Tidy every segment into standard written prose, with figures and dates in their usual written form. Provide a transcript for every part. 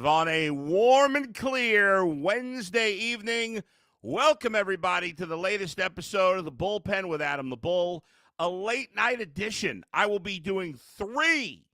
Live on a warm and clear Wednesday evening. Welcome, everybody, to the latest episode of the Bullpen with Adam the Bull, a late night edition. I will be doing 3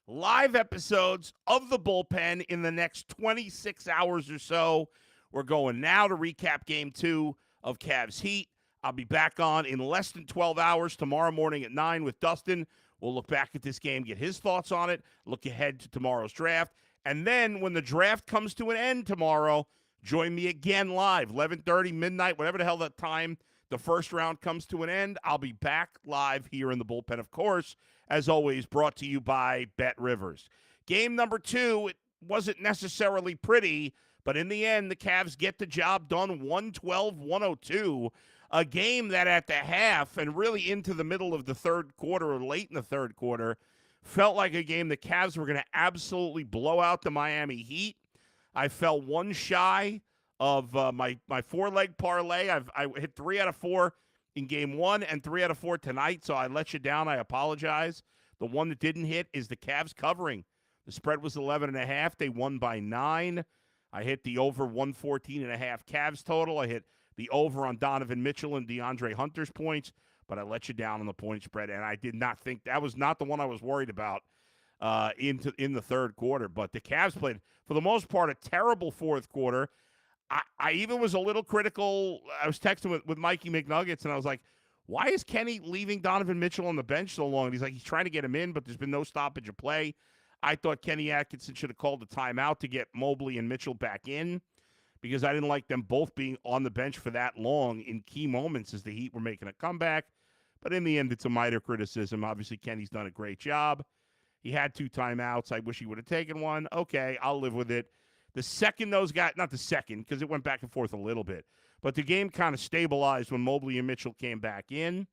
live episodes of the Bullpen in the next 26 hours or so. We're going now to recap Game 2 of Cavs Heat. I'll be back on in less than 12 hours tomorrow morning at 9 with Dustin. We'll look back at this game, get his thoughts on it, look ahead to tomorrow's draft. And then when the draft comes to an end tomorrow, join me again live, 11:30, midnight, whatever the hell that time the first round comes to an end. I'll be back live here in the Bullpen, of course, as always, brought to you by Bet Rivers. Game number 2, it wasn't necessarily pretty, but in the end, the Cavs get the job done 112-102. A game that at the half and really into the middle of the third quarter or late in the third quarter felt like a game the Cavs were going to absolutely blow out the Miami Heat. I fell one shy of my 4-leg parlay. I hit 3 out of 4 in Game 1 and 3 out of 4 tonight, so I let you down. I apologize. The one that didn't hit is the Cavs covering. The spread was 11.5. They won by 9. I hit the over 114.5 Cavs total. I hit the over on Donovan Mitchell and DeAndre Hunter's points, but I let you down on the point spread, and I did not think that was not the one I was worried about in the third quarter. But the Cavs played, for the most part, a terrible fourth quarter. I even was a little critical. I was texting with Mikey McNuggets, and I was like, why is Kenny leaving Donovan Mitchell on the bench so long? And he's like, he's trying to get him in, but there's been no stoppage of play. I thought Kenny Atkinson should have called the timeout to get Mobley and Mitchell back in, because I didn't like them both being on the bench for that long in key moments as the Heat were making a comeback. But in the end, it's a minor criticism. Obviously, Kenny's done a great job. He had 2 timeouts. I wish he would have taken one. Okay, I'll live with it. The second those guys, not the second, because it went back and forth a little bit, but the game kind of stabilized when Mobley and Mitchell came back in,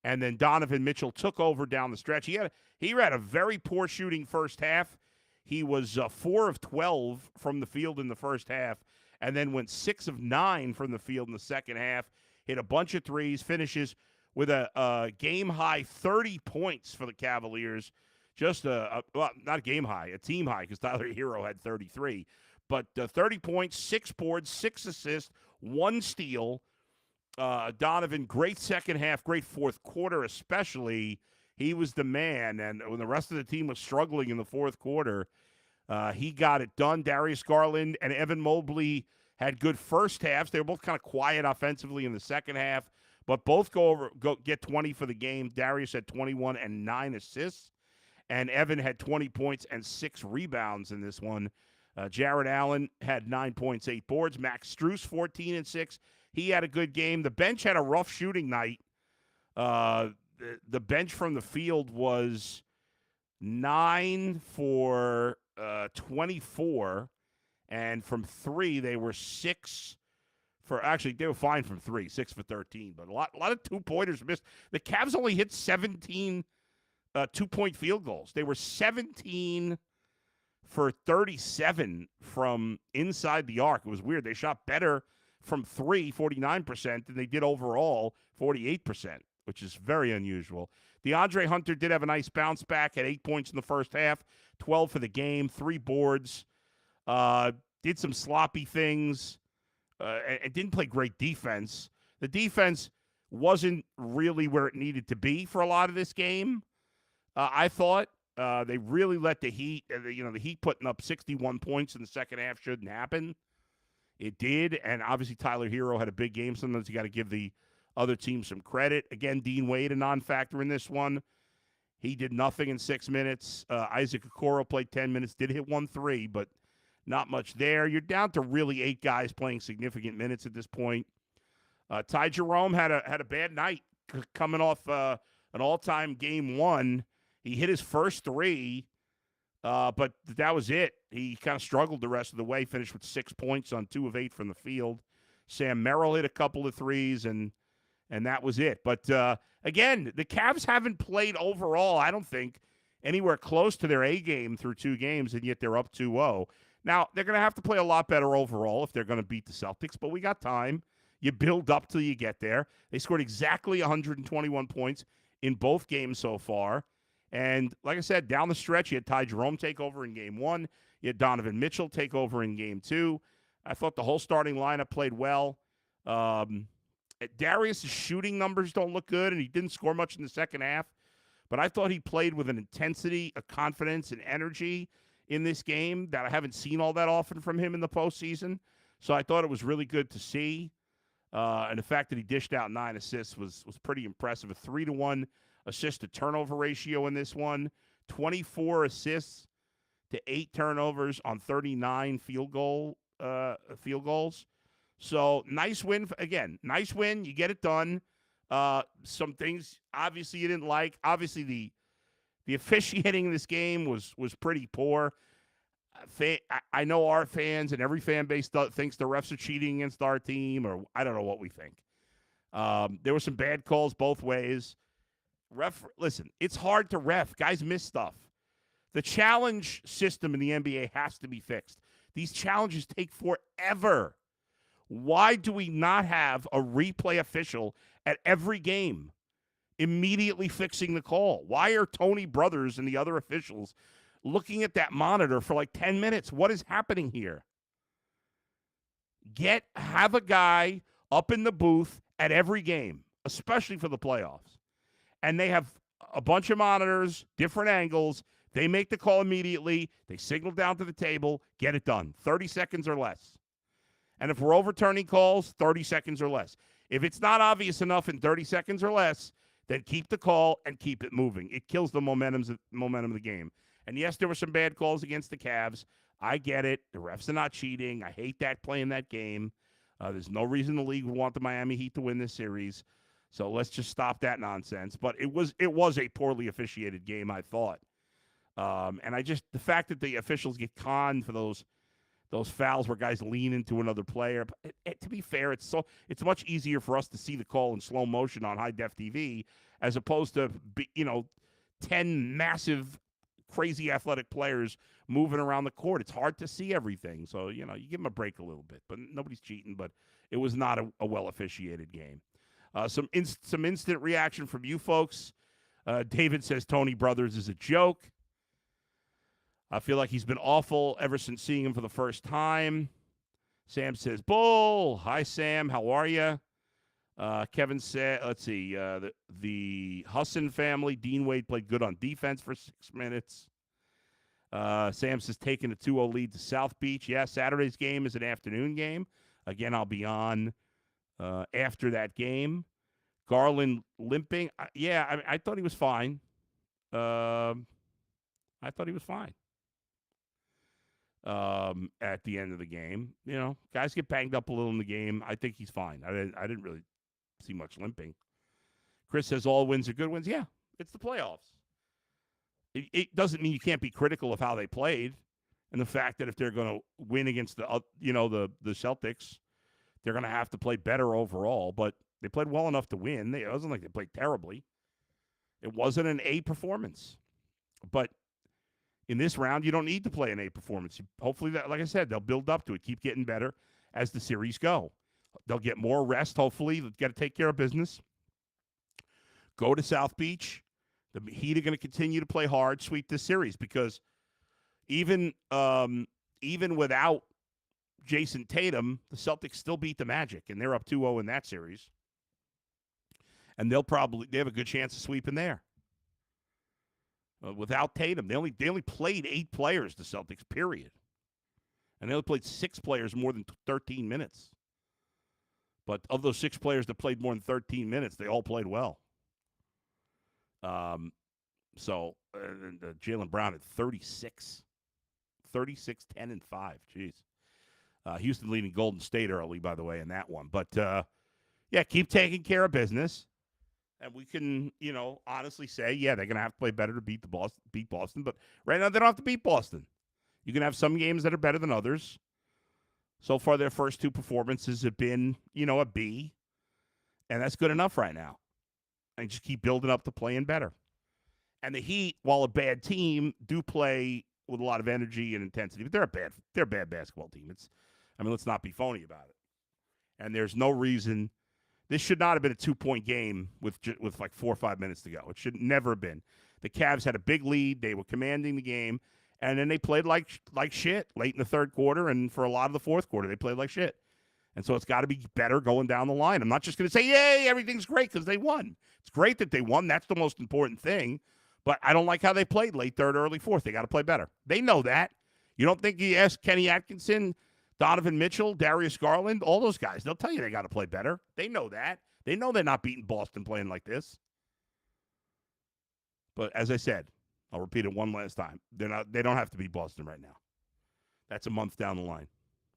and then Donovan Mitchell took over down the stretch. He had a very poor shooting first half. He was 4 of 12 from the field in the first half, and then went 6 of 9 from the field in the second half, hit a bunch of threes, finishes with a game-high 30 points for the Cavaliers. Just well, not a game-high, a team-high, because Tyler Hero had 33. But 30 points, 6 boards, 6 assists, 1 steal. Donovan, great second half, great fourth quarter especially. He was the man, and when the rest of the team was struggling in the fourth quarter, he got it done. Darius Garland and Evan Mobley had good first halves. They were both kind of quiet offensively in the second half, but both go get 20 for the game. Darius had 21 and 9 assists, and Evan had 20 points and 6 rebounds in this one. Jared Allen had 9 points, 8 boards. Max Strus, 14 and 6. He had a good game. The bench had a rough shooting night. The bench from the field was 9 for 24, and from 3 they were 6 for, actually they were fine from 3, 6 for 13, but a lot of 2-pointers missed. The Cavs only hit 17 2-point field goals. They were 17 for 37 from inside the arc. It was weird. They shot better from 3, 49%, than they did overall, 48%, which is very unusual. DeAndre Hunter did have a nice bounce back, had 8 points in the first half, 12 for the game, 3 boards, did some sloppy things, and didn't play great defense. The defense wasn't really where it needed to be for a lot of this game. I thought they really let the Heat, the Heat putting up 61 points in the second half shouldn't happen. It did, and obviously Tyler Hero had a big game. Sometimes you got to give the other team some credit. Again, Dean Wade, a non-factor in this one. He did nothing in 6 minutes. Isaac Okoro played 10 minutes, did hit 1 3, but not much there. You're down to really 8 guys playing significant minutes at this point. Ty Jerome had a bad night coming off an all-time Game 1. He hit his first 3, but that was it. He kind of struggled the rest of the way, finished with 6 points on 2 of 8 from the field. Sam Merrill hit a couple of threes, and that was it. But, again, the Cavs haven't played overall, I don't think, anywhere close to their A game through 2 games, and yet they're up 2-0. Now, they're going to have to play a lot better overall if they're going to beat the Celtics, but we got time. You build up till you get there. They scored exactly 121 points in both games so far. And like I said, down the stretch, you had Ty Jerome take over in Game 1. You had Donovan Mitchell take over in game 2. I thought the whole starting lineup played well. Darius' shooting numbers don't look good, and he didn't score much in the second half. But I thought he played with an intensity, a confidence, and energy in this game that I haven't seen all that often from him in the postseason. So I thought it was really good to see. And the fact that he dished out 9 assists was pretty impressive. A 3-to-1 assist-to-turnover ratio in this one. 24 assists to 8 turnovers on 39 field goals. So nice win. Again, nice win. You get it done. Some things, obviously, you didn't like. Obviously, the officiating in this game was pretty poor. I know our fans and every fan base thinks the refs are cheating against our team, or I don't know what we think. There were some bad calls both ways. Listen, it's hard to ref. Guys miss stuff. The challenge system in the NBA has to be fixed. These challenges take forever. Why do we not have a replay official at every game immediately fixing the call? Why are Tony Brothers and the other officials looking at that monitor for like 10 minutes? What is happening here? Have a guy up in the booth at every game, especially for the playoffs. And they have a bunch of monitors, different angles. They make the call immediately. They signal down to the table, get it done. 30 seconds or less. And if we're overturning calls, 30 seconds or less. If it's not obvious enough in 30 seconds or less, then keep the call and keep it moving. It kills the momentum of the game. And yes, there were some bad calls against the Cavs. I get it. The refs are not cheating. I hate that playing that game. There's no reason the league would want the Miami Heat to win this series. So let's just stop that nonsense. But it was a poorly officiated game, I thought. And the fact that the officials get conned for those fouls where guys lean into another player. But to be fair, it's much easier for us to see the call in slow motion on high def TV as opposed to 10 massive, crazy athletic players moving around the court. It's hard to see everything, so you give them a break a little bit. But nobody's cheating. But it was not a well officiated game. Some instant reaction from you folks. David says Tony Brothers is a joke. I feel like he's been awful ever since seeing him for the first time. Sam says, Bull. Hi, Sam. How are you? Kevin said, let's see, the Husson family, Dean Wade played good on defense for 6 minutes. Sam says, taking a 2-0 lead to South Beach. Yeah, Saturday's game is an afternoon game. Again, I'll be on after that game. Garland limping. I thought he was fine. At the end of the game. Guys get banged up a little in the game. I think he's fine. I didn't really see much limping. Chris says all wins are good wins. Yeah, it's the playoffs. It doesn't mean you can't be critical of how they played and the fact that if they're going to win against the Celtics, they're going to have to play better overall. But they played well enough to win. It wasn't like they played terribly. It wasn't an A performance. But in this round, you don't need to play an A performance. Hopefully, like I said, they'll build up to it, keep getting better as the series go. They'll get more rest, hopefully. They've got to take care of business. Go to South Beach. The Heat are going to continue to play hard, sweep this series, because even without Jason Tatum, the Celtics still beat the Magic, and they're up 2-0 in that series. And they have a good chance of sweeping there. Without Tatum, they only played 8 players, the Celtics, period. And they only played 6 players more than 13 minutes. But of those 6 players that played more than 13 minutes, they all played well. Jaylen Brown at 36, 10, and 5. Jeez. Houston leading Golden State early, by the way, in that one. But, keep taking care of business. And we can, honestly say, they're going to have to play better to beat Boston. But right now, they don't have to beat Boston. You can have some games that are better than others. So far, their first 2 performances have been, a B. And that's good enough right now. And just keep building up to playing better. And the Heat, while a bad team, do play with a lot of energy and intensity. But they're a bad basketball team. Let's not be phony about it. And there's no reason. This should not have been a 2-point game with like 4 or 5 minutes to go. It should never have been. The Cavs had a big lead. They were commanding the game. And then they played like shit late in the third quarter, and for a lot of the fourth quarter, they played like shit. And so it's got to be better going down the line. I'm not just going to say, yay, everything's great because they won. It's great that they won. That's the most important thing. But I don't like how they played late third, early fourth. They got to play better. They know that. You don't think you ask Kenny Atkinson, Donovan Mitchell, Darius Garland, all those guys, they'll tell you they got to play better. They know that. They know they're not beating Boston playing like this. But as I said, I'll repeat it one last time. They don't have to beat Boston right now. That's a month down the line,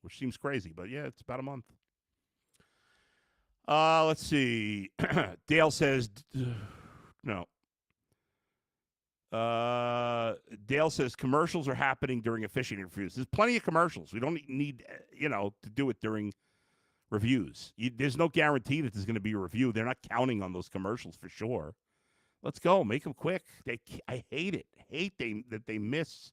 which seems crazy, but yeah, it's about a month. Let's see. Dale says no. Dale says commercials are happening during officiating reviews. There's plenty of commercials. We don't need to do it during reviews. There's no guarantee that there's going to be a review. They're not counting on those commercials for sure. Let's go. Make them quick. I hate it. That they miss.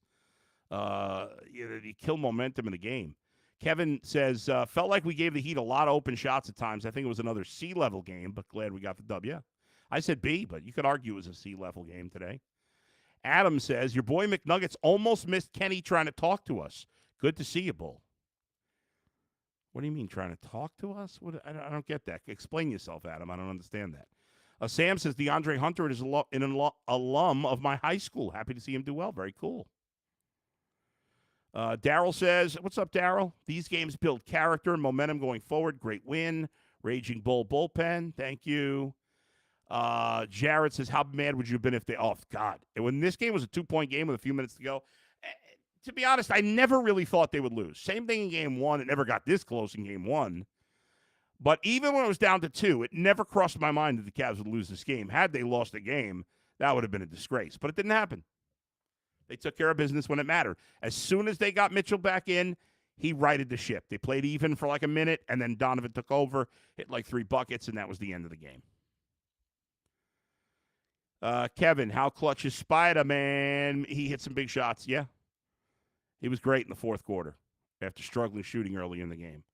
They kill momentum in the game. Kevin says, felt like we gave the Heat a lot of open shots at times. I think it was another C-level game, but glad we got the dub. Yeah. I said B, but you could argue it was a C-level game today. Adam says, your boy McNuggets almost missed Kenny trying to talk to us. Good to see you, Bull. What do you mean trying to talk to us? I don't get that. Explain yourself, Adam. I don't understand that. Sam says, DeAndre Hunter is an alum of my high school. Happy to see him do well. Very cool. Daryl says, what's up, Daryl? These games build character and momentum going forward. Great win. Raging Bull bullpen. Thank you. Jared says, how mad would you have been if they, oh, God. When this game was a 2-point game with a few minutes to go, to be honest, I never really thought they would lose. Same thing in game one. It never got this close in game one. But even when it was down to 2, it never crossed my mind that the Cavs would lose this game. Had they lost the game, that would have been a disgrace. But it didn't happen. They took care of business when it mattered. As soon as they got Mitchell back in, he righted the ship. They played even for like a minute, and then Donovan took over, hit like 3 buckets, and that was the end of the game. Kevin, how clutch is Spider-Man? He hit some big shots. Yeah. He was great in the fourth quarter after struggling shooting early in the game.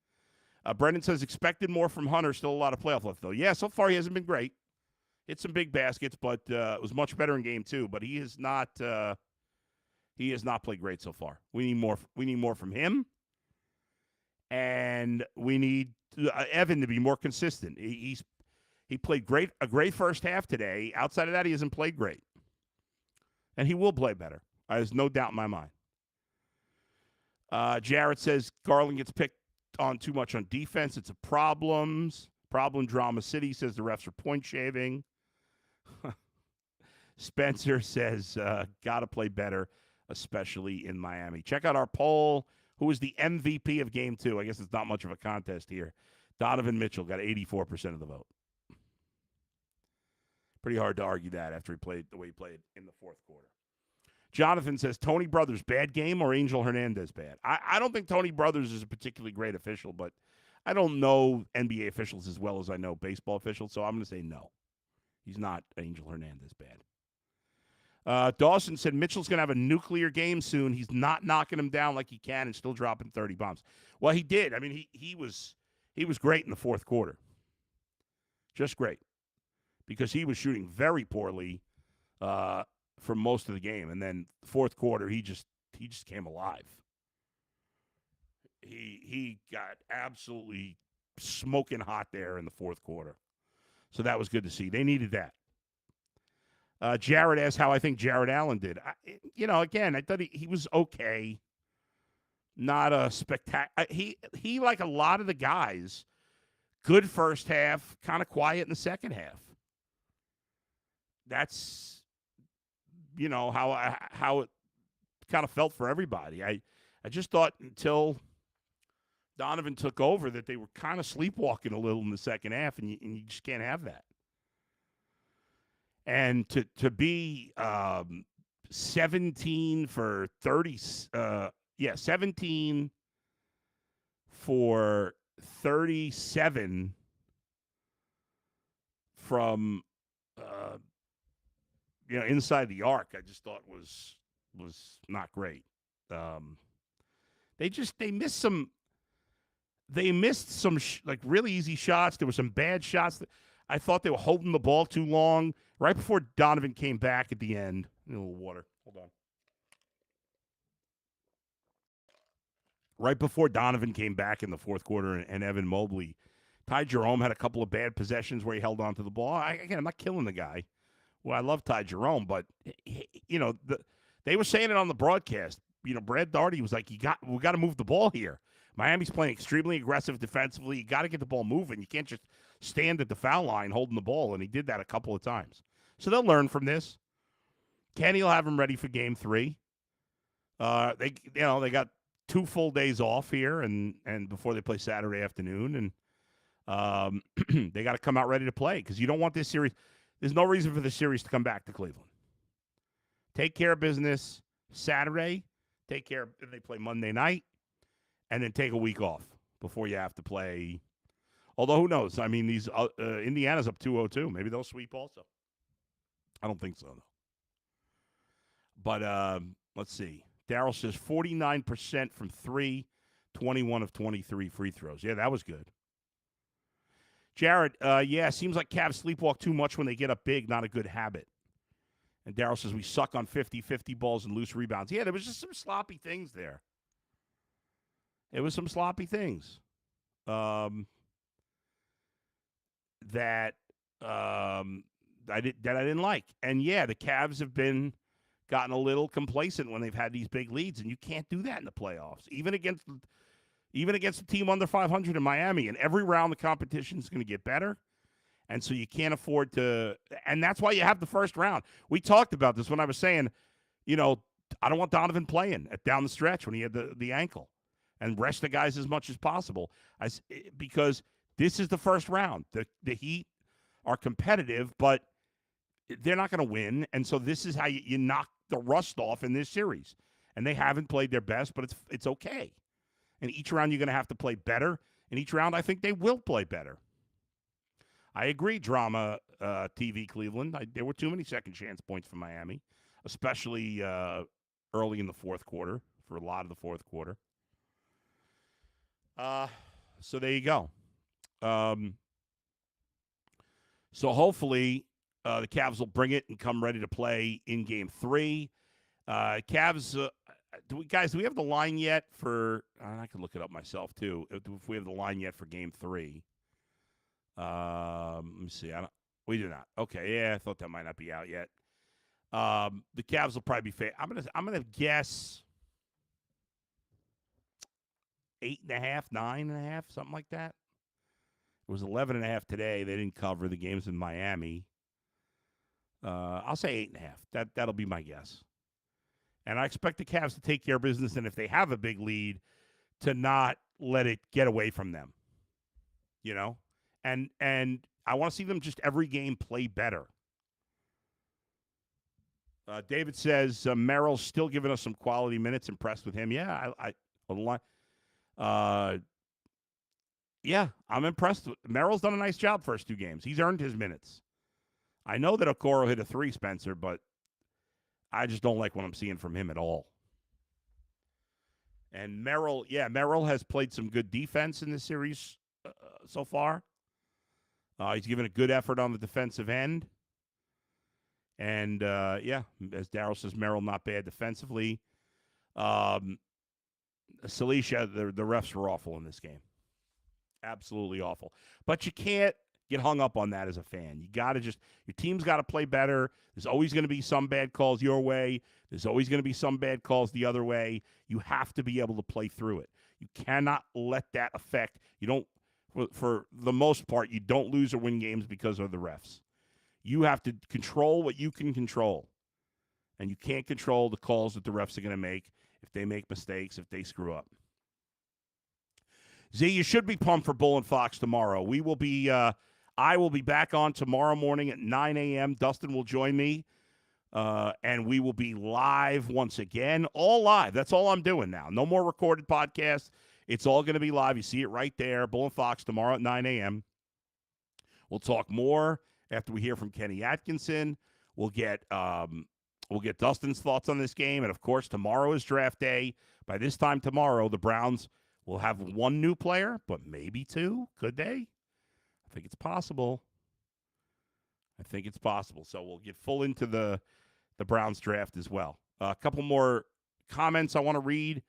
Brendan says, expected more from Hunter. Still a lot of playoff left, though. Yeah, so far he hasn't been great. Hit some big baskets, but it was much better in game 2. But he has not played great so far. We need more. We need more from him, and we need Evan to be more consistent. He played a great first half today. Outside of that, he hasn't played great, and he will play better. There's no doubt in my mind. Jarrett says Garland gets picked on too much on defense. It's a problem. Drama City says the refs are point shaving. Spencer says got to play better, especially in Miami. Check out our poll. Who is the MVP of Game 2? I guess it's not much of a contest here. Donovan Mitchell got 84% of the vote. Pretty hard to argue that after he played the way he played in the fourth quarter. Jonathan says, Tony Brothers, bad game or Angel Hernandez bad? I don't think Tony Brothers is a particularly great official, but I don't know NBA officials as well as I know baseball officials, so I'm going to say no. He's not Angel Hernandez bad. Dawson said, Mitchell's going to have a nuclear game soon. He's not knocking him down like he can and still dropping 30 bombs. Well, he did. I mean, he was great in the fourth quarter. Just great. Because he was shooting very poorly for most of the game, and then fourth quarter he just came alive. He got absolutely smoking hot there in the fourth quarter, so that was good to see. They needed that. Jared asked how I think Jared Allen did. Again, I thought he was okay, not a spectacular. He like a lot of the guys, good first half, kind of quiet in the second half. That's how it kind of felt for everybody. I just thought until Donovan took over that they were kind of sleepwalking a little in the second half, and you just can't have that. And to be 17 for 30, 17 for 37 from inside the arc, I just thought was not great. They missed some like really easy shots. There were some bad shots. I thought they were holding the ball too long. Right before Donovan came back at the end. A little water. Hold on. right before Donovan came back in the fourth quarter and Evan Mobley, Ty Jerome had a couple of bad possessions where he held on to the ball. Again, I'm not killing the guy. Well, I love Ty Jerome, but they were saying it on the broadcast. Brad Daugherty was like, we got to move the ball here. Miami's playing extremely aggressive defensively. You got to get the ball moving. You can't just stand at the foul line holding the ball, and he did that a couple of times. So they'll learn from this. Kenny will have him ready for Game 3. They got 2 full days off here, and before they play Saturday afternoon, and they got to come out ready to play because you don't want this series. There's no reason for the series to come back to Cleveland. Take care of business Saturday. They play Monday night, and then take a week off before you have to play. Although, who knows? I mean, these Indiana's up 2-0-2. Maybe they'll sweep also. I don't think so, though. But let's see. Daryl says 49% from 3, 21 of 23 free throws. Yeah, that was good. Jared, seems like Cavs sleepwalk too much when they get up big. Not a good habit. And Daryl says we suck on 50-50 balls and loose rebounds. Yeah, there was just some sloppy things there. It was some sloppy things that I didn't like. And yeah, the Cavs have gotten a little complacent when they've had these big leads, and you can't do that in the playoffs, even against a team under 500 in Miami. And every round the competition is going to get better. And so you can't afford to – and that's why you have the first round. We talked about this when I was saying, I don't want Donovan playing down the stretch when he had the ankle, and rest the guys as much as possible because this is the first round. The Heat are competitive, but they're not going to win. And so this is how you knock the rust off in this series. And they haven't played their best, but it's okay. And each round you're going to have to play better. And each round I think they will play better. I agree, Drama TV Cleveland. There were too many second chance points for Miami, especially early in the fourth quarter, for a lot of the fourth quarter. So there you go. So hopefully the Cavs will bring it and come ready to play in Game 3. Cavs, do we have the line yet for – I can look it up myself too, if we have the line yet for Game 3. Let me see. We do not. Okay, yeah, I thought that might not be out yet. The Cavs will probably be I'm gonna guess 8.5, 9.5, something like that. It was 11.5 today. They didn't cover. The game's in Miami. I'll say 8.5. That'll be my guess. And I expect the Cavs to take care of business, and if they have a big lead, to not let it get away from them. And I want to see them just every game play better. David says Merrill's still giving us some quality minutes. Impressed with him. Yeah, I'm impressed. Merrill's done a nice job first 2 games. He's earned his minutes. I know that Okoro hit a 3, Spencer, but I just don't like what I'm seeing from him at all. And Merrill has played some good defense in this series so far. He's given a good effort on the defensive end. And, as Darryl says, Merrill not bad defensively. Salisha, the refs were awful in this game. Absolutely awful. But you can't get hung up on that as a fan. You got to your team's got to play better. There's always going to be some bad calls your way. There's always going to be some bad calls the other way. You have to be able to play through it. You cannot let that affect. For the most part, you don't lose or win games because of the refs. You have to control what you can control. And you can't control the calls that the refs are going to make if they make mistakes, if they screw up. Z, you should be pumped for Bull and Fox tomorrow. We will be, I will be back on tomorrow morning at 9 a.m. Dustin will join me, and we will be live once again. All live. That's all I'm doing now. No more recorded podcasts. It's all going to be live. You see it right there. Bull and Fox tomorrow at 9 a.m. We'll talk more after we hear from Kenny Atkinson. We'll get Dustin's thoughts on this game. And, of course, tomorrow is draft day. By this time tomorrow, the Browns will have 1 new player, but maybe 2. Could they? I think it's possible. So we'll get full into the Browns draft as well. A couple more comments I want to read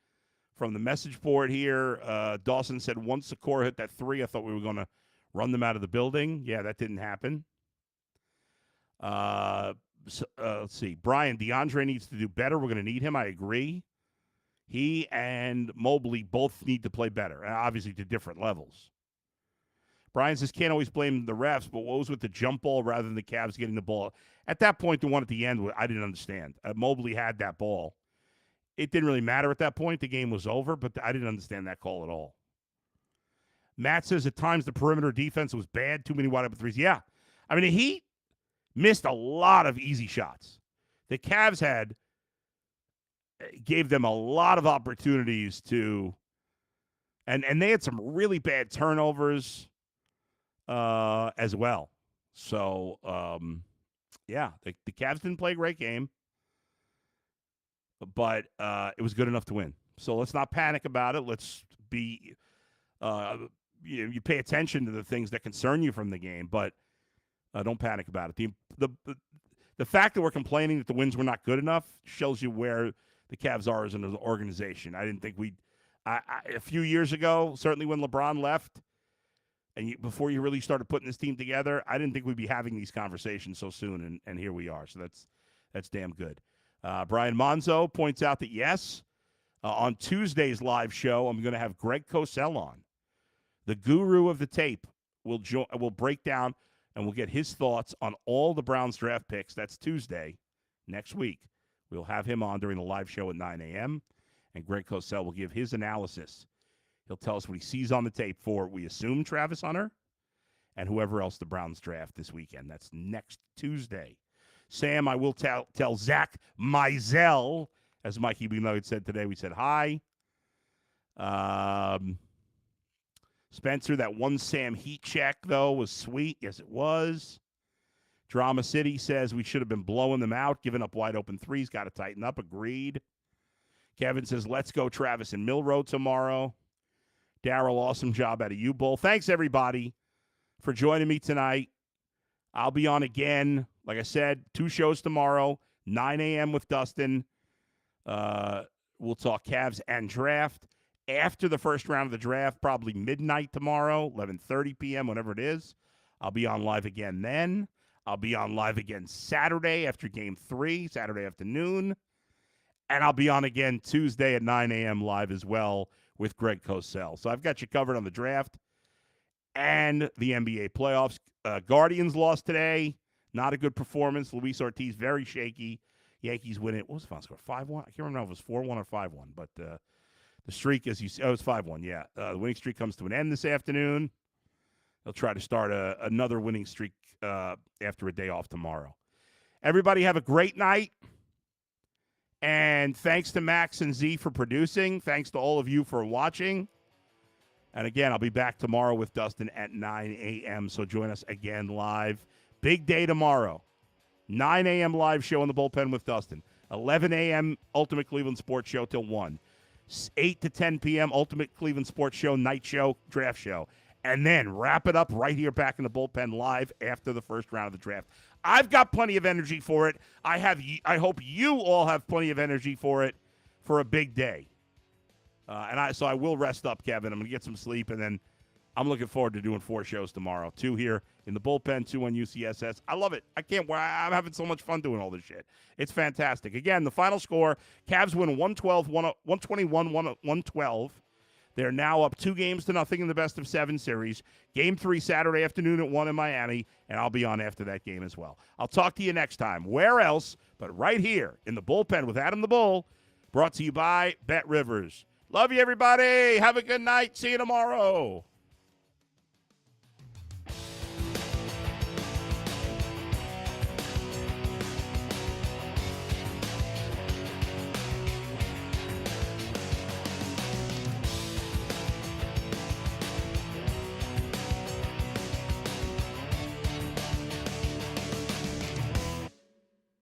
From the message board here, Dawson said once the core hit that 3, I thought we were going to run them out of the building. Yeah, that didn't happen. Let's see. Brian, DeAndre needs to do better. We're going to need him. I agree. He and Mobley both need to play better, obviously to different levels. Brian says, can't always blame the refs, but what was with the jump ball rather than the Cavs getting the ball? At that point, the one at the end, I didn't understand. Mobley had that ball. It didn't really matter at that point. The game was over, but I didn't understand that call at all. Matt says, at times the perimeter defense was bad, too many wide open threes. Yeah. I mean, the Heat missed a lot of easy shots. The Cavs gave them a lot of opportunities to, and they had some really bad turnovers as well. So, yeah, the Cavs didn't play a great game, but it was good enough to win. So let's not panic about it. Let's be, you pay attention to the things that concern you from the game, but don't panic about it. The fact that we're complaining that the wins were not good enough shows you where the Cavs are as an organization. I didn't think a few years ago, certainly when LeBron left, and before you really started putting this team together, I didn't think we'd be having these conversations so soon, and here we are. So that's damn good. Brian Monzo points out that, yes, on Tuesday's live show, I'm going to have Greg Cosell on. The guru of the tape will break down, and we'll get his thoughts on all the Browns draft picks. That's Tuesday next week. We'll have him on during the live show at 9 a.m., and Greg Cosell will give his analysis. He'll tell us what he sees on the tape for, we assume, Travis Hunter and whoever else the Browns draft this weekend. That's next Tuesday. Sam, I will tell Zach Mizell, as Mikey B. Nugget said today. We said hi. Spencer, that one Sam Heat check, though, was sweet. Yes, it was. Drama City says we should have been blowing them out, giving up wide open threes. Got to tighten up. Agreed. Kevin says, let's go Travis and Milrow tomorrow. Darryl, awesome job out of you, Bull. Thanks, everybody, for joining me tonight. I'll be on again. Like I said, 2 shows tomorrow, 9 a.m. with Dustin. We'll talk Cavs and draft. After the first round of the draft, probably midnight tomorrow, 11:30 p.m., whenever it is. I'll be on live again then. I'll be on live again Saturday after Game 3, Saturday afternoon. And I'll be on again Tuesday at 9 a.m. live as well with Greg Cosell. So I've got you covered on the draft and the NBA playoffs. Guardians lost today. Not a good performance. Luis Ortiz, very shaky. Yankees win it. What was the final score? 5-1? I can't remember if it was 4-1 or 5-1. But the streak, as you see, it was 5-1, yeah. The winning streak comes to an end this afternoon. They'll try to start another winning streak after a day off tomorrow. Everybody have a great night. And thanks to Max and Z for producing. Thanks to all of you for watching. And again, I'll be back tomorrow with Dustin at 9 a.m. So join us again live. Big day tomorrow. 9 a.m. live show in the bullpen with Dustin. 11 a.m. Ultimate Cleveland Sports Show till 1. 8 to 10 p.m. Ultimate Cleveland Sports Show, night show, draft show. And then wrap it up right here back in the bullpen live after the first round of the draft. I've got plenty of energy for it. I hope you all have plenty of energy for it for a big day. So I will rest up, Kevin. I'm going to get some sleep, and then I'm looking forward to doing 4 shows tomorrow. 2 here in the bullpen, 2 on UCSS. I love it. I can't wait. I'm having so much fun doing all this shit. It's fantastic. Again, the final score, Cavs win 121-112. They're now up 2-0 in the best-of-7 series. Game 3 Saturday afternoon at 1 in Miami, and I'll be on after that game as well. I'll talk to you next time. Where else but right here in the bullpen with Adam the Bull, brought to you by Bet Rivers. Love you, everybody. Have a good night. See you tomorrow.